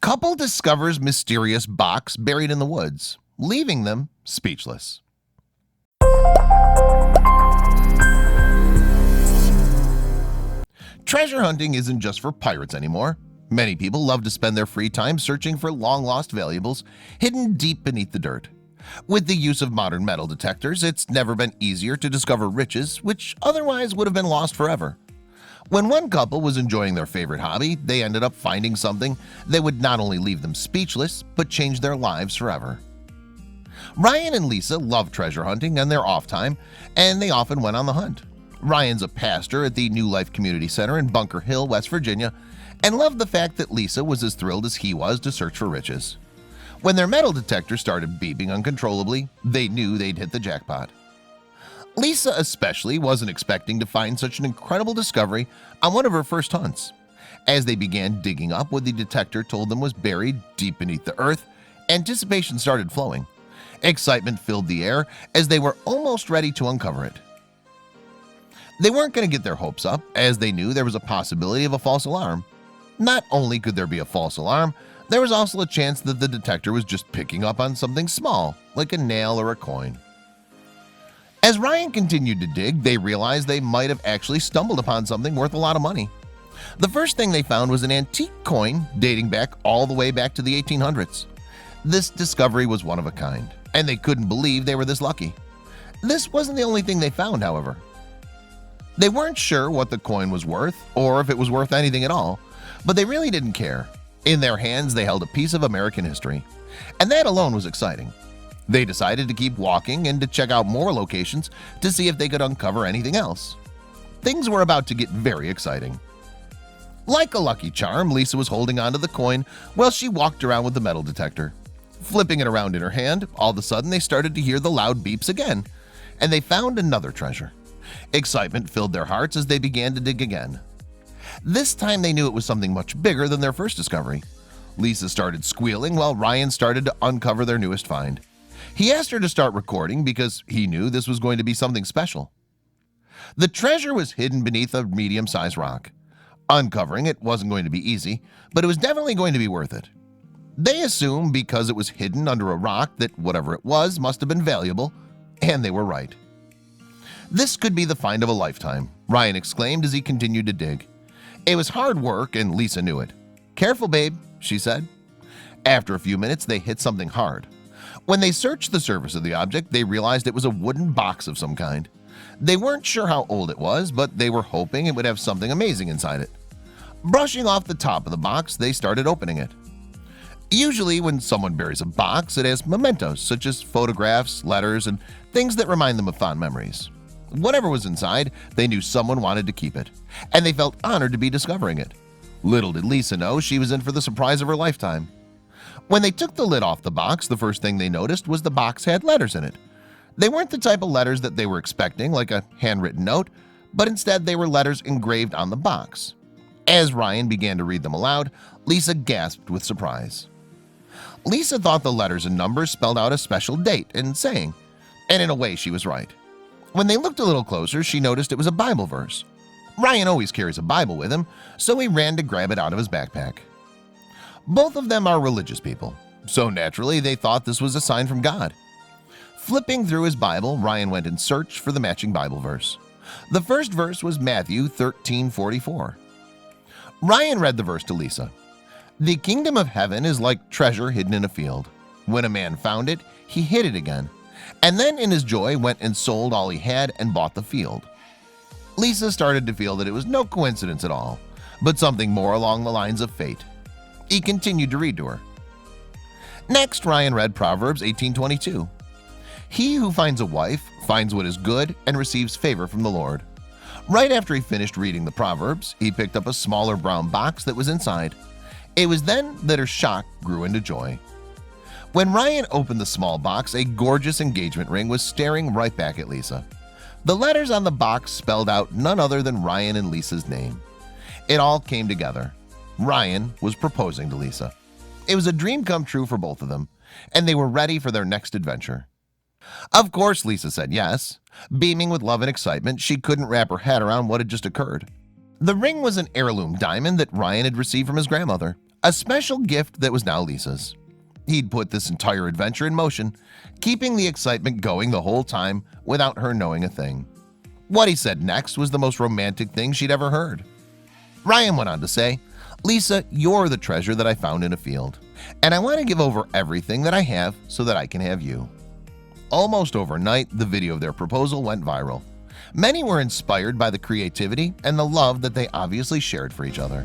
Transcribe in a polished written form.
Couple discovers mysterious box buried in the woods, leaving them speechless. Treasure hunting isn't just for pirates anymore. Many people love to spend their free time searching for long-lost valuables hidden deep beneath the dirt. With the use of modern metal detectors, it's never been easier to discover riches which otherwise would have been lost forever. When one couple was enjoying their favorite hobby, they ended up finding something that would not only leave them speechless, but change their lives forever. Ryan and Lisa love treasure hunting on their off time, and they often went on the hunt. Ryan's a pastor at the New Life Community Center in Bunker Hill, West Virginia, and loved the fact that Lisa was as thrilled as he was to search for riches. When their metal detector started beeping uncontrollably, they knew they'd hit the jackpot. Lisa especially wasn't expecting to find such an incredible discovery on one of her first hunts. As they began digging up what the detector told them was buried deep beneath the earth, anticipation started flowing. Excitement filled the air as they were almost ready to uncover it. They weren't going to get their hopes up, as they knew there was a possibility of a false alarm. Not only could there be a false alarm, there was also a chance that the detector was just picking up on something small, like a nail or a coin. As Ryan continued to dig, they realized they might have actually stumbled upon something worth a lot of money. The first thing they found was an antique coin dating back all the way back to the 1800s. This discovery was one of a kind, and they couldn't believe they were this lucky. This wasn't the only thing they found, however. They weren't sure what the coin was worth, or if it was worth anything at all, but they really didn't care. In their hands, they held a piece of American history, and that alone was exciting. They decided to keep walking and to check out more locations to see if they could uncover anything else. Things were about to get very exciting. Like a lucky charm, Lisa was holding onto the coin while she walked around with the metal detector. Flipping it around in her hand, all of a sudden they started to hear the loud beeps again, and they found another treasure. Excitement filled their hearts as they began to dig again. This time they knew it was something much bigger than their first discovery. Lisa started squealing while Ryan started to uncover their newest find. He asked her to start recording because he knew this was going to be something special. The treasure was hidden beneath a medium-sized rock. Uncovering it wasn't going to be easy, but it was definitely going to be worth it. They assumed because it was hidden under a rock that whatever it was must have been valuable, and they were right. "This could be the find of a lifetime," Ryan exclaimed as he continued to dig. It was hard work and Lisa knew it. "Careful, babe," she said. After a few minutes, they hit something hard. When they searched the surface of the object, they realized it was a wooden box of some kind. They weren't sure how old it was, but they were hoping it would have something amazing inside it. Brushing off the top of the box, they started opening it. Usually when someone buries a box, it has mementos such as photographs, letters, and things that remind them of fond memories. Whatever was inside, they knew someone wanted to keep it, and they felt honored to be discovering it. Little did Lisa know she was in for the surprise of her lifetime. When they took the lid off the box, the first thing they noticed was the box had letters in it. They weren't the type of letters that they were expecting, like a handwritten note, but instead they were letters engraved on the box. As Ryan began to read them aloud, Lisa gasped with surprise. Lisa thought the letters and numbers spelled out a special date and saying, and in a way she was right. When they looked a little closer, she noticed it was a Bible verse. Ryan always carries a Bible with him, so he ran to grab it out of his backpack. Both of them are religious people, so naturally they thought this was a sign from God. Flipping through his Bible, Ryan went in search for the matching Bible verse. The first verse was Matthew 13:44. Ryan read the verse to Lisa. "The kingdom of heaven is like treasure hidden in a field. When a man found it, he hid it again, and then in his joy went and sold all he had and bought the field." Lisa started to feel that it was no coincidence at all, but something more along the lines of fate. He continued to read to her. Next, Ryan read Proverbs 18:22. "He who finds a wife finds what is good and receives favor from the Lord." Right after he finished reading the Proverbs, he picked up a smaller brown box that was inside. It was then that her shock grew into joy. When Ryan opened the small box, a gorgeous engagement ring was staring right back at Lisa. The letters on the box spelled out none other than Ryan and Lisa's name. It all came together. Ryan was proposing to Lisa. It was a dream come true for both of them, and they were ready for their next adventure. Of course, Lisa said yes. Beaming with love and excitement, she couldn't wrap her head around what had just occurred. The ring was an heirloom diamond that Ryan had received from his grandmother, a special gift that was now Lisa's. He'd put this entire adventure in motion, keeping the excitement going the whole time without her knowing a thing. What he said next was the most romantic thing she'd ever heard. Ryan went on to say, "Lisa, you're the treasure that I found in a field, and I want to give over everything that I have so that I can have you." Almost overnight, the video of their proposal went viral. Many were inspired by the creativity and the love that they obviously shared for each other.